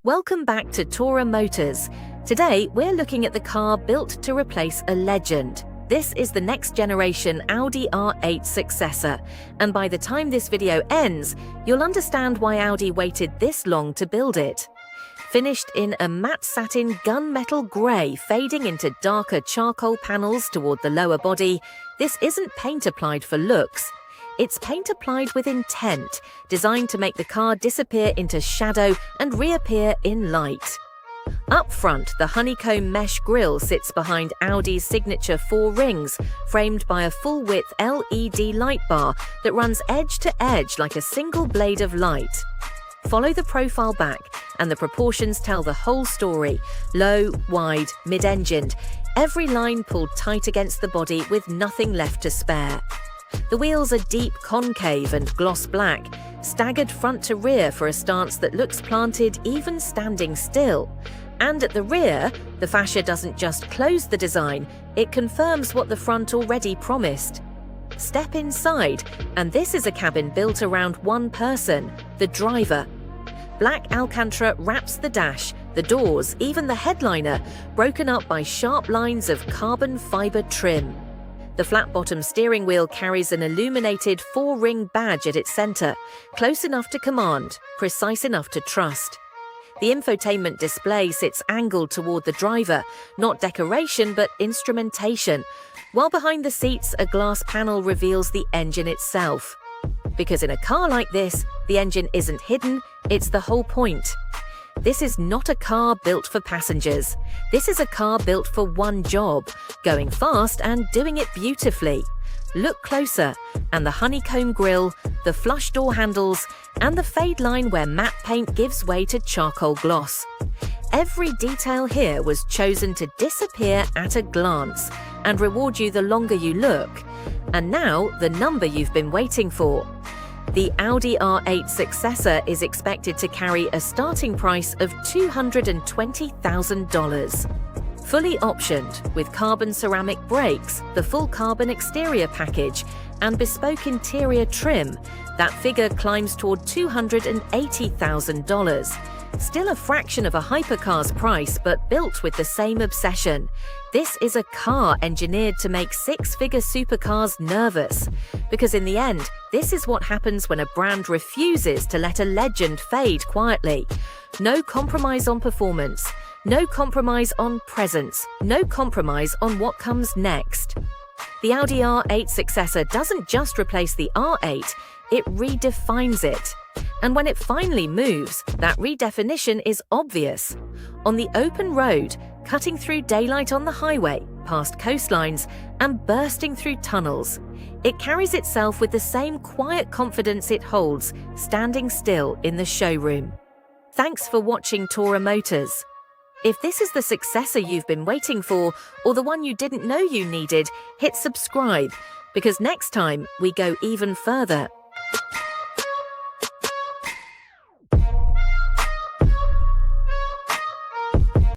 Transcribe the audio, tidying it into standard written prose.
Welcome back to Tora Motors. Today, we're looking at the car built to replace a legend. This is the next generation Audi R8 successor, and by the time this video ends, you'll understand why Audi waited this long to build it. Finished in a matte satin gunmetal grey fading into darker charcoal panels toward the lower body, this isn't paint applied for looks. It's paint applied with intent, designed to make the car disappear into shadow and reappear in light. Up front, the honeycomb mesh grille sits behind Audi's signature 4 rings, framed by a full-width LED light bar that runs edge to edge like a single blade of light. Follow the profile back, and the proportions tell the whole story: low, wide, mid-engined, every line pulled tight against the body with nothing left to spare. The wheels are deep concave and gloss black, staggered front to rear for a stance that looks planted even standing still. And at the rear, the fascia doesn't just close the design, it confirms what the front already promised. Step inside, and this is a cabin built around one person, the driver. Black Alcantara wraps the dash, the doors, even the headliner, broken up by sharp lines of carbon fiber trim. The flat-bottom steering wheel carries an illuminated 4-ring badge at its center, close enough to command, precise enough to trust. The infotainment display sits angled toward the driver, not decoration but instrumentation, while behind the seats a glass panel reveals the engine itself. Because in a car like this, the engine isn't hidden, it's the whole point. This is not a car built for passengers. This is a car built for one job, going fast and doing it beautifully. Look closer, and the honeycomb grille, the flush door handles, and the fade line where matte paint gives way to charcoal gloss. Every detail here was chosen to disappear at a glance and reward you the longer you look. And now, the number you've been waiting for. The Audi R8 successor is expected to carry a starting price of $220,000. Fully optioned, with carbon ceramic brakes, the full carbon exterior package, and bespoke interior trim, that figure climbs toward $280,000. Still a fraction of a hypercar's price, but built with the same obsession. This is a car engineered to make 6-figure supercars nervous. Because in the end, this is what happens when a brand refuses to let a legend fade quietly. No compromise on performance. No compromise on presence. No compromise on what comes next. The Audi R8 successor doesn't just replace the R8, it redefines it. And when it finally moves, that redefinition is obvious. On the open road, cutting through daylight on the highway, past coastlines, and bursting through tunnels, it carries itself with the same quiet confidence it holds, standing still in the showroom. Thanks for watching Tora Motors. If this is the successor you've been waiting for, or the one you didn't know you needed, hit subscribe, because next time we go even further.